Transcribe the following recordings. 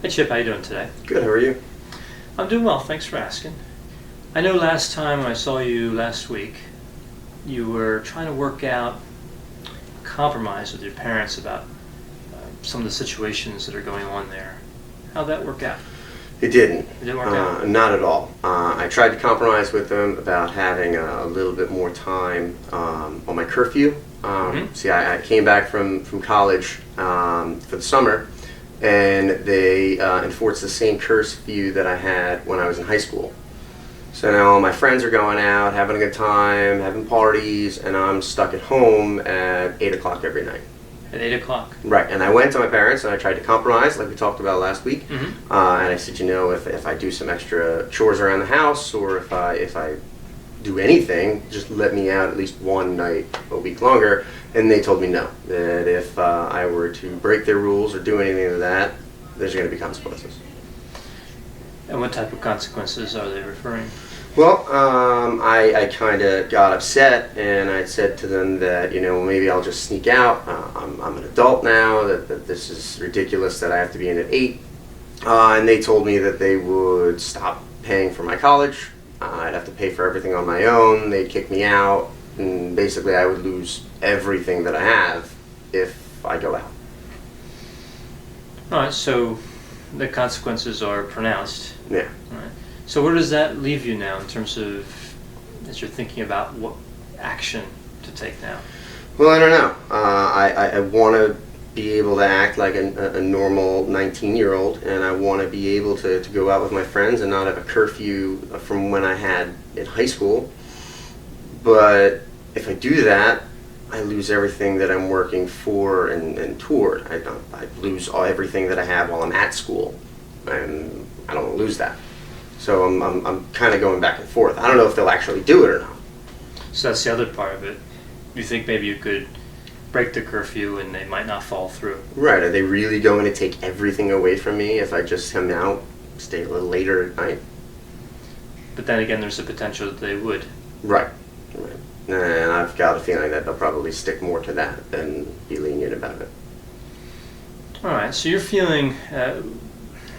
Hey Chip, how you doing today? Good, how are you? I'm doing well, thanks for asking. I know last time I saw you last week, you were trying to work out compromise with your parents about some of the situations that are going on there. How'd that work out? It didn't. It didn't work out? Not at all. I tried to compromise with them about having a little bit more time on my curfew. See, I came back from college for the summer, and they enforced the same curfew that I had when I was in high school. So now all my friends are going out, having a good time, having parties, and I'm stuck at home at 8 o'clock every night. At 8 o'clock? Right, and I went to my parents and I tried to compromise like we talked about last week. Mm-hmm. And I said, if I do some extra chores around the house, or if I do anything, just let me out at least one night a week longer. And they told me no, that if I were to break their rules or do anything of that, there's going to be consequences. And what type of consequences are they referring? Well, I kind of got upset, and I said to them that, maybe I'll just sneak out. I'm an adult now, that this is ridiculous that I have to be in at 8. And they told me that they would stop paying for my college. I'd have to pay for everything on my own. They'd kick me out, and basically I would lose everything that I have if I go out. All right, so the consequences are pronounced. Yeah. All right. So where does that leave you now in terms of, as you're thinking about what action to take now? Well, I don't know. I want to be able to act like a normal 19-year-old, and I want to be able to go out with my friends and not have a curfew from when I had in high school. But if I do that, I lose everything that I'm working for and toward. I lose everything that I have while I'm at school, and I don't want to lose that. So I'm kind of going back and forth. I don't know if they'll actually do it or not. So that's the other part of it. You think maybe you could break the curfew and they might not fall through? Right. Are they really going to take everything away from me if I just come out, stay a little later at night? But then again, there's a potential that they would. Right. And I've got a feeling that they'll probably stick more to that than be lenient about it. All right. So you're feeling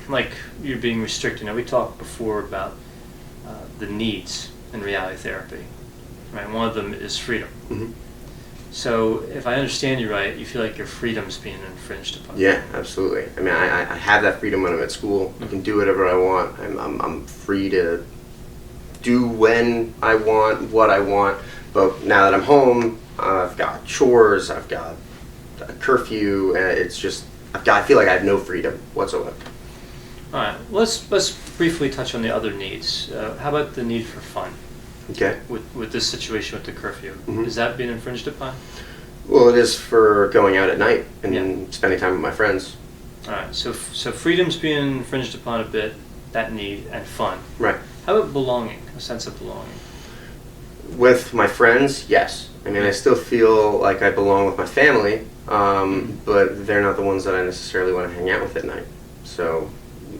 like you're being restricted. Now, we talked before about the needs in reality therapy. Right. One of them is freedom. Mm-hmm. So if I understand you right, you feel like your freedom's being infringed upon. Yeah, absolutely. I mean, I have that freedom when I'm at school. I can do whatever I want. I'm free to do when I want, what I want. But now that I'm home, I've got chores, I've got a curfew, and it's just, I feel like I have no freedom whatsoever. All right. Let's briefly touch on the other needs. How about the need for fun? Okay. With this situation with the curfew, Mm-hmm. is that being infringed upon? Well, it is for going out at night and Yeah. spending time with my friends. All right. So freedom's being infringed upon a bit. That need and fun. Right. How about belonging? A sense of belonging. With my friends, yes. I mean, I still feel like I belong with my family, but they're not the ones that I necessarily want to hang out with at night. So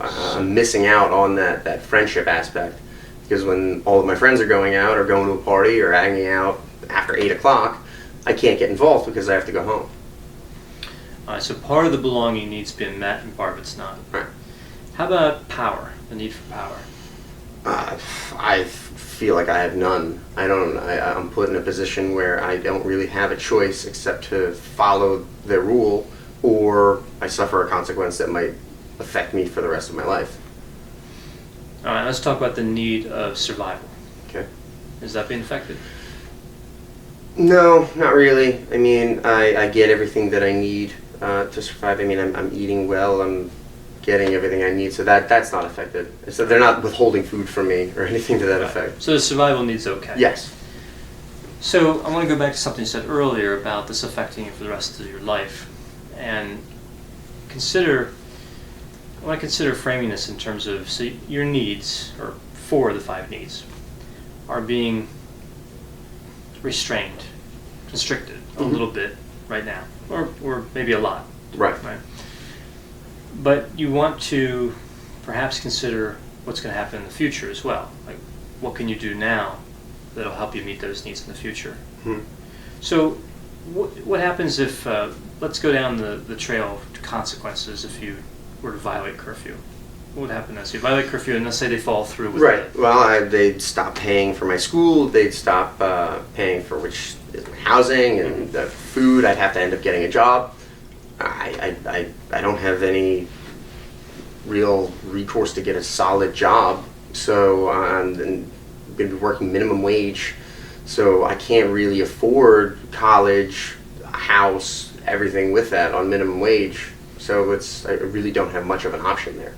I'm missing out on that friendship aspect, because when all of my friends are going out or going to a party or hanging out after 8 o'clock, I can't get involved because I have to go home. All right. So part of the belonging needs being met, and part of it's not. Right. How about power? The need for power. I feel like I have none. I'm put in a position where I don't really have a choice except to follow their rule, or I suffer a consequence that might affect me for the rest of my life. All right. Let's talk about the need of survival. Okay. Is that being affected? No, not really. I mean, I get everything that I need to survive. I mean, I'm eating well. I'm getting everything I need, so that's not affected. So they're not withholding food from me or anything to that effect. So the survival needs okay. Yes. So I want to go back to something you said earlier about this affecting you for the rest of your life, and I want to consider framing this in terms of, so your needs, or 4 of the 5 needs, are being restrained, constricted a little bit right now, or maybe a lot. Right. But you want to perhaps consider what's going to happen in the future as well. Like, what can you do now that'll help you meet those needs in the future? Hmm. So what happens if, let's go down the trail of consequences if you were to violate curfew? What would happen then? So you violate curfew, and let's say they follow through with Right. it. Well, they'd stop paying for my school. They'd stop paying for which is my housing and the food. I'd have to end up getting a job. I don't have any real recourse to get a solid job. So I'm going to be working minimum wage. So I can't really afford college, a house, everything with that on minimum wage. So I really don't have much of an option there.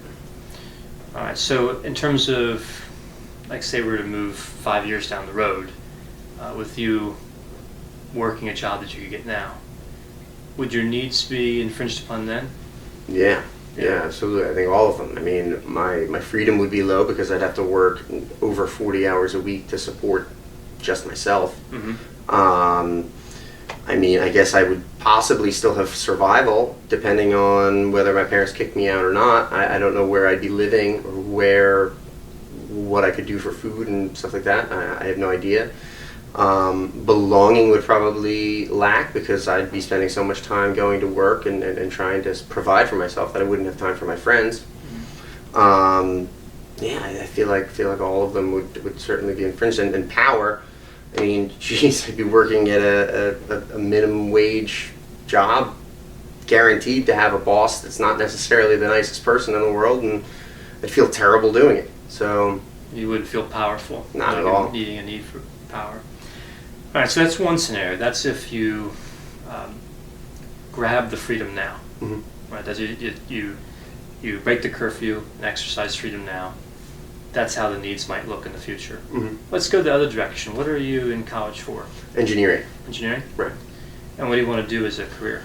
All right, so in terms of, like say we were to move 5 years down the road, with you working a job that you could get now, would your needs be infringed upon then? Yeah, absolutely. I think all of them. I mean, my freedom would be low because I'd have to work over 40 hours a week to support just myself. Mm-hmm. I mean, I guess I would possibly still have survival depending on whether my parents kicked me out or not. I don't know where I'd be living or what I could do for food and stuff like that. I have no idea. Belonging would probably lack because I'd be spending so much time going to work and trying to provide for myself that I wouldn't have time for my friends. Yeah, I feel like all of them would certainly be infringed. And power, I mean, geez, I'd be working at a minimum wage job, guaranteed to have a boss that's not necessarily the nicest person in the world, and I'd feel terrible doing it. So you wouldn't feel powerful. Not at all. Needing a need for power. All right, so that's one scenario. That's if you grab the freedom now. Mm-hmm. Right? That's you break the curfew and exercise freedom now. That's how the needs might look in the future. Mm-hmm. Let's go the other direction. What are you in college for? Engineering. Engineering? Right. And what do you want to do as a career?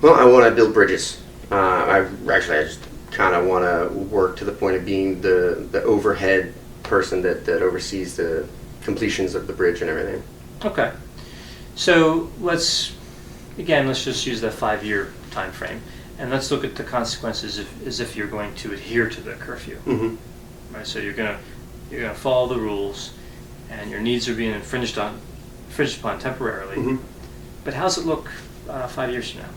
Well, I want to build bridges. I just kind of want to work to the point of being the overhead person that oversees the completions of the bridge and everything. Okay. So let's just use that 5-year time frame, and let's look at the consequences as if you're going to adhere to the curfew. Mm-hmm. Right. So you're gonna follow the rules, and your needs are being infringed upon temporarily. Mm-hmm. But how's it look 5 years from now?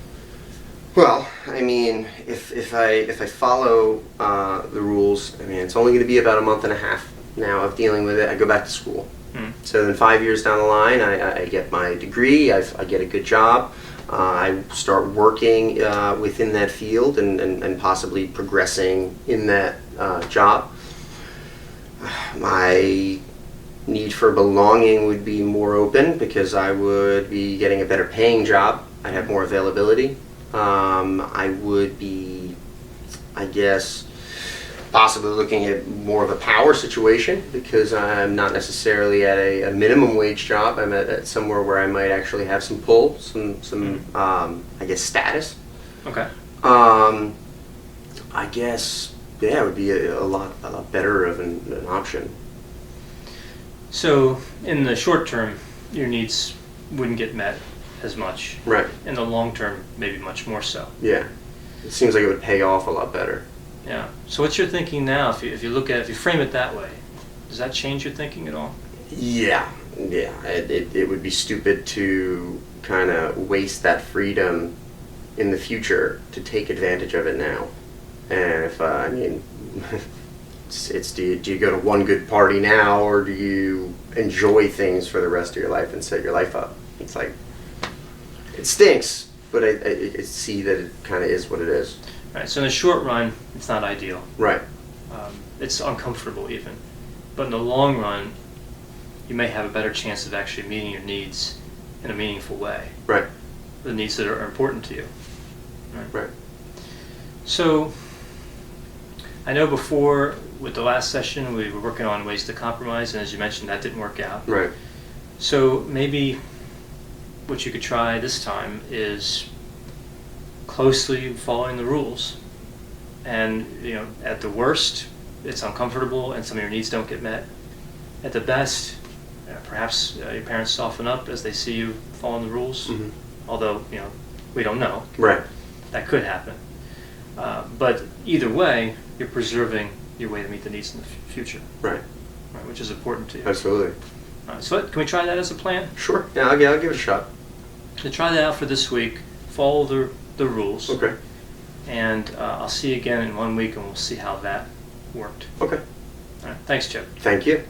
Well, I mean, if I follow the rules, I mean, it's only going to be about a month and a half now of dealing with it. I go back to school. So then 5 years down the line, I get my degree, I get a good job, I start working within that field and possibly progressing in that job. My need for belonging would be more open because I would be getting a better paying job. I'd have more availability. I would be, I guess, possibly looking at more of a power situation because I'm not necessarily at a minimum wage job. I'm at somewhere where I might actually have some pull, some I guess, status. Okay. I guess, yeah, it would be a lot better of an option. So in the short term, your needs wouldn't get met as much. Right. In the long term, maybe much more so. Yeah. It seems like it would pay off a lot better. Yeah. So what's your thinking now? If you frame it that way, does that change your thinking at all? Yeah. It would be stupid to kind of waste that freedom in the future to take advantage of it now. And if I mean, it's do you go to one good party now, or do you enjoy things for the rest of your life and set your life up? It's like, it stinks, but I see that it kind of is what it is. Right. So in the short run, it's not ideal. Right. It's uncomfortable even. But in the long run, you may have a better chance of actually meeting your needs in a meaningful way. Right. The needs that are important to you. Right. So, I know before, with the last session, we were working on ways to compromise, and as you mentioned, that didn't work out. Right. So maybe what you could try this time is closely following the rules. And, at the worst, it's uncomfortable and some of your needs don't get met. At the best, perhaps your parents soften up as they see you following the rules. Mm-hmm. Although, we don't know. Right. That could happen. But either way, you're preserving your way to meet the needs in the future. Right. Right, which is important to you. Absolutely. All right, so can we try that as a plan? Sure. Yeah, I'll give it a shot. To try that out for this week, follow the rules. Okay. and I'll see you again in 1 week, and we'll see how that worked. Okay. All right. Thanks, Chip. Thank you.